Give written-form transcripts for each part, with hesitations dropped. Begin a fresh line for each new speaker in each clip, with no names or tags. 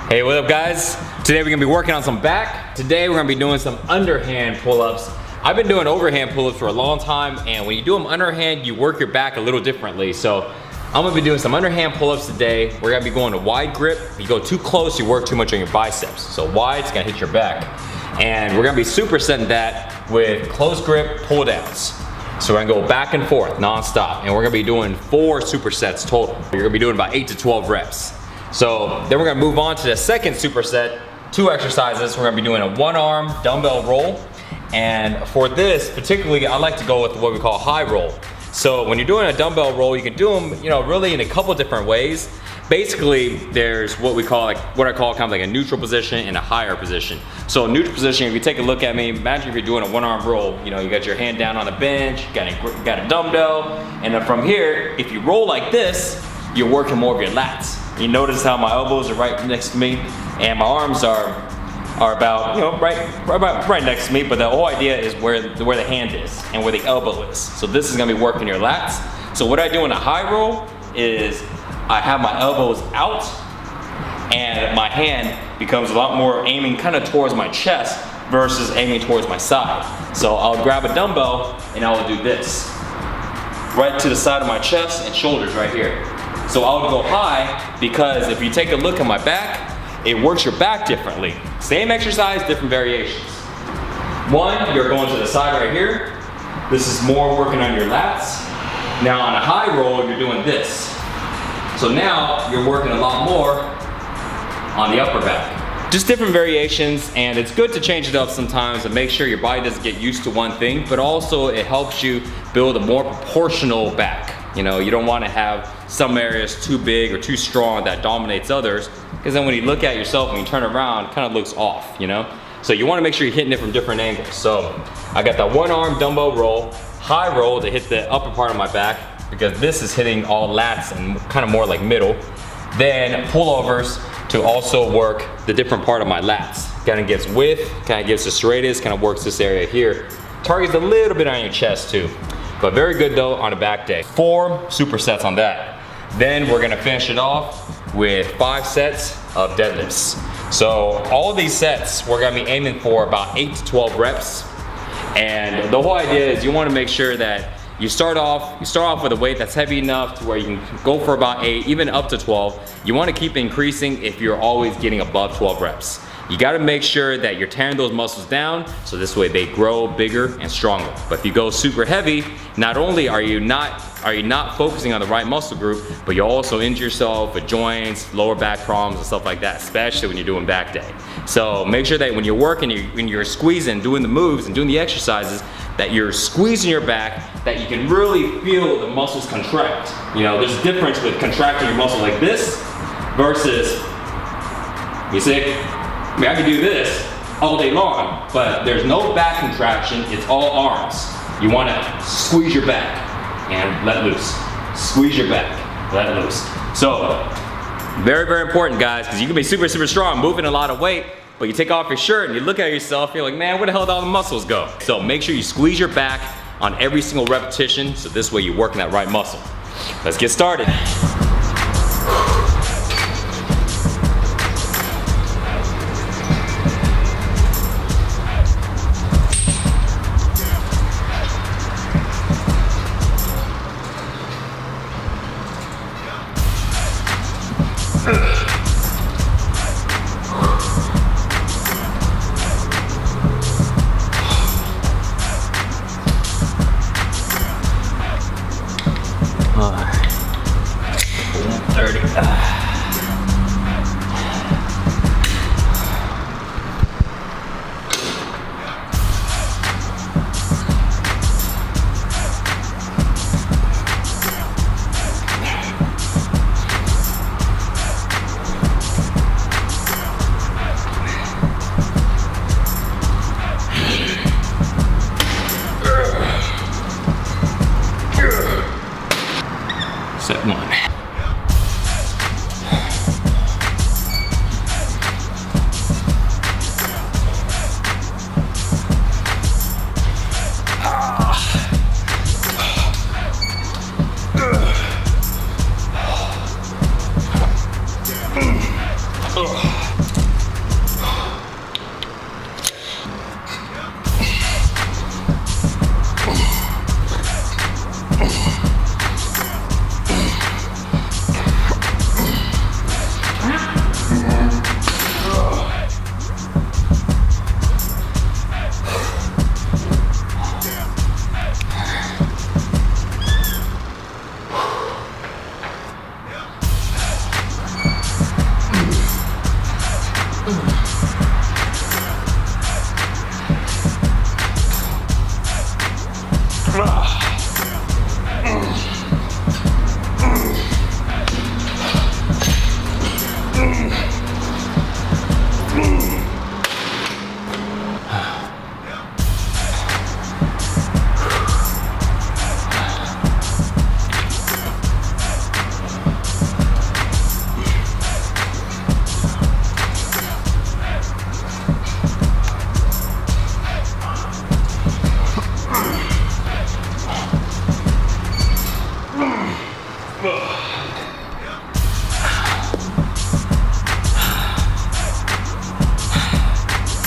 Hey, what up guys? Today we're gonna be working on some back. Today we're gonna be doing some underhand pull-ups. I've been doing overhand pull-ups for a long time, and when you do them underhand, you work your back a little differently. So I'm gonna be doing some underhand pull-ups today. We're gonna be going to wide grip. If you go too close, you work too much on your biceps. So wide, it's gonna hit your back. And we're gonna be supersetting that with close grip pull downs. So we're gonna go back and forth non-stop, and we're gonna be doing 4 supersets total. You're gonna be doing about 8 to 12 reps. So then we're gonna move on to the second superset, 2 exercises. We're gonna be doing a 1-arm dumbbell roll. And for this, particularly, I like to go with what we call high roll. So when you're doing a dumbbell roll, you can do them, really in a couple different ways. Basically, there's what I call kind of like a neutral position and a higher position. So neutral position, if you take a look at me, imagine if you're doing a 1-arm roll, you got your hand down on the bench, you got a dumbbell, and then from here, if you roll like this, you're working more of your lats. You notice how my elbows are right next to me, and my arms are about, right next to me, but the whole idea is where the hand is and where the elbow is. So this is gonna be working your lats. So what I do in a high roll is I have my elbows out and my hand becomes a lot more aiming kind of towards my chest versus aiming towards my side. So I'll grab a dumbbell and I will do this, right to the side of my chest and shoulders right here. So I'll go high because if you take a look at my back, it works your back differently. Same exercise, different variations. One, you're going to the side right here. This is more working on your lats. Now on a high roll, you're doing this. So now you're working a lot more on the upper back. Just different variations, and it's good to change it up sometimes and make sure your body doesn't get used to one thing, but also it helps you build a more proportional back. You don't want to have some areas too big or too strong that dominates others, because then when you look at yourself and you turn around, it kind of looks off, So you want to make sure you're hitting it from different angles. So I got that 1-arm dumbbell roll, high roll to hit the upper part of my back, because this is hitting all lats and kind of more like middle. Then pullovers to also work the different part of my lats. Kind of gives width, kind of gives the straightest, kind of works this area here. Targets a little bit on your chest too. But very good though on a back day. 4 supersets on that. Then we're gonna finish it off with 5 sets of deadlifts. So all of these sets, we're gonna be aiming for about 8 to 12 reps. And the whole idea is you wanna make sure that you start off with a weight that's heavy enough to where you can go for about 8, even up to 12. You wanna keep increasing if you're always getting above 12 reps. You gotta make sure that you're tearing those muscles down so this way they grow bigger and stronger. But if you go super heavy, not only are you not focusing on the right muscle group, but you'll also injure yourself with joints, lower back problems and stuff like that, especially when you're doing back day. So make sure that when you're working, when you're squeezing, doing the moves and doing the exercises, that you're squeezing your back, that you can really feel the muscles contract. There's a difference with contracting your muscle like this versus, you see? I can do this all day long, but there's no back contraction, it's all arms. You wanna squeeze your back and let loose. Squeeze your back, let loose. So, very, very important guys, because you can be super, super strong, moving a lot of weight, but you take off your shirt and you look at yourself, you're like, man, where the hell did all the muscles go? So make sure you squeeze your back on every single repetition, so this way you're working that right muscle. Let's get started.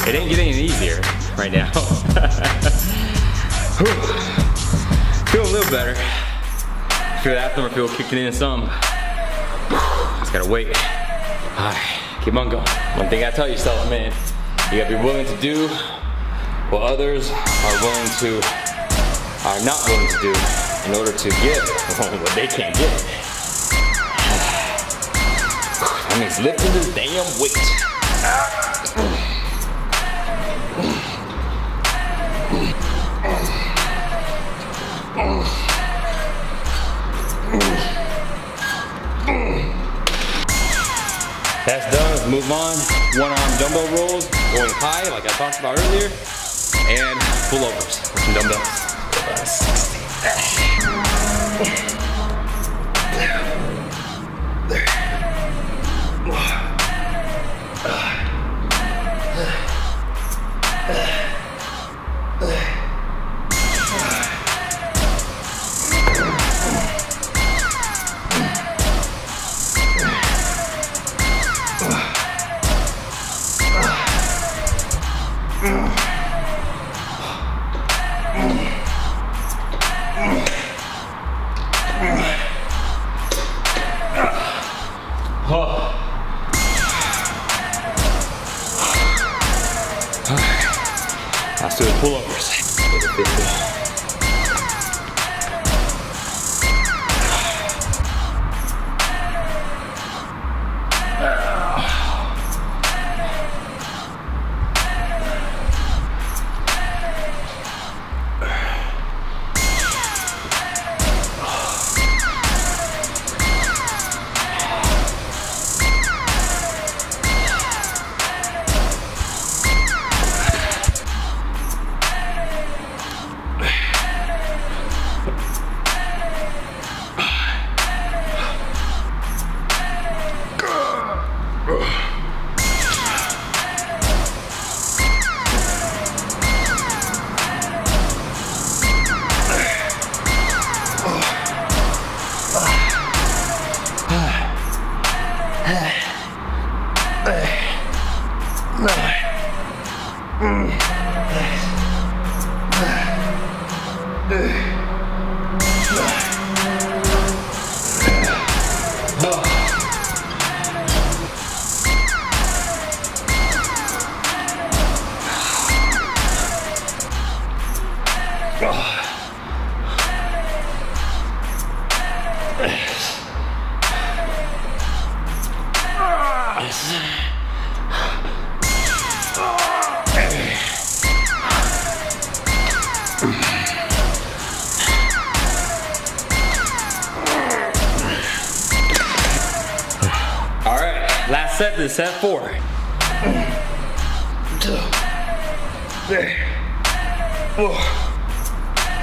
It ain't getting any easier right now. Feel a little better. Feel the abdomen feel kicking in some. Just gotta wait. Alright, keep on going. One thing I tell yourself, man, you gotta be willing to do what others are not willing to do in order to get what they can't get. That means lifting this damn weight. That's done. Let's move on. One arm dumbbell rolls, going high like I talked about earlier, and pullovers with some dumbbells. 60. Let's do the pullovers. Last set, this is set 4. 1, 2, 3, 4,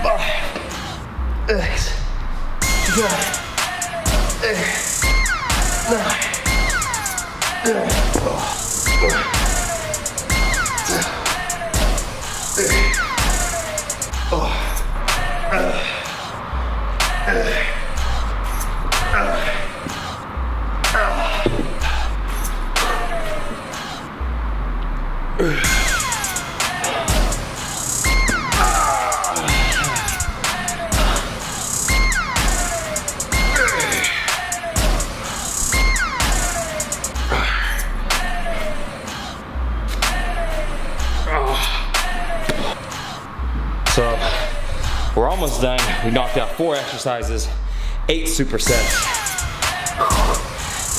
5, 6, 7, 8, 9, 10, So we're almost done. We knocked out 4 exercises, 8 supersets.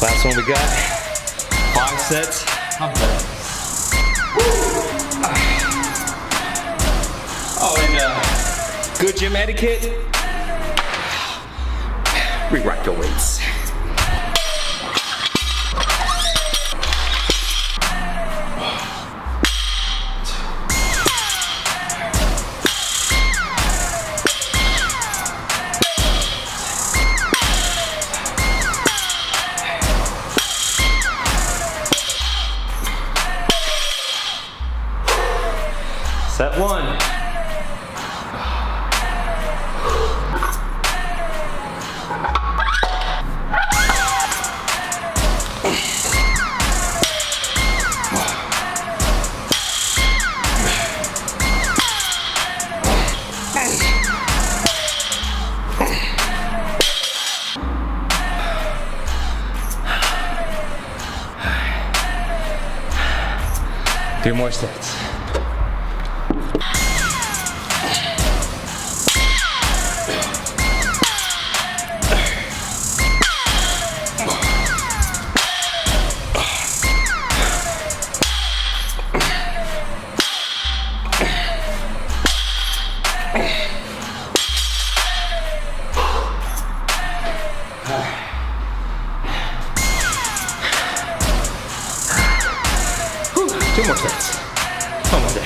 Last one we got, 5 sets. I'm done. Oh, and good gym etiquette. Rewrite your weights. Set 1. 3 more sets. Two more sets. Almost there.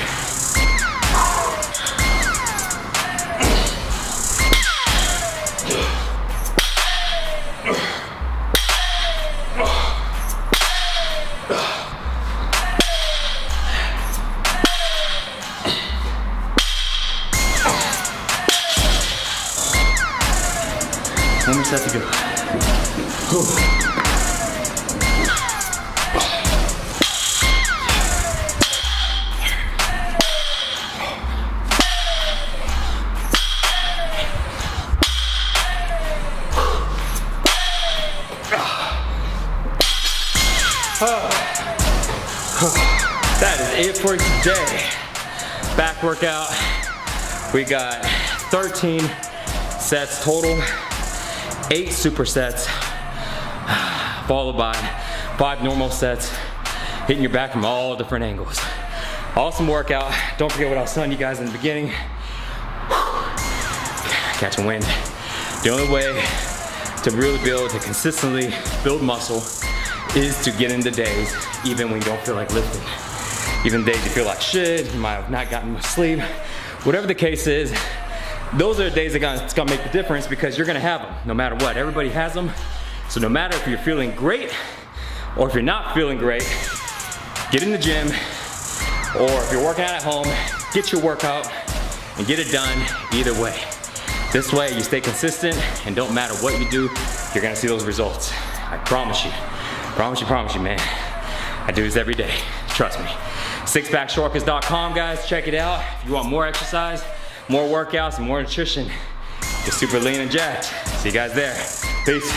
One more set to go. Whew. That is it for today. Back workout. We got 13 sets total, 8 supersets, followed by 5 normal sets, hitting your back from all different angles. Awesome workout. Don't forget what I was telling you guys in the beginning. Catching wind. The only way to really build, to consistently build muscle is to get into days, even when you don't feel like lifting. Even days you feel like shit, you might have not gotten much sleep. Whatever the case is, those are the days it's gonna make the difference, because you're gonna have them no matter what. Everybody has them. So no matter if you're feeling great or if you're not feeling great, get in the gym, or if you're working out at home, get your workout and get it done either way. This way you stay consistent, and don't matter what you do, you're gonna see those results. I promise you. Promise you, man. I do this every day, trust me. Sixpackshortcuts.com, guys, check it out. If you want more exercise, more workouts, and more nutrition, get super lean and jacked. See you guys there. Peace.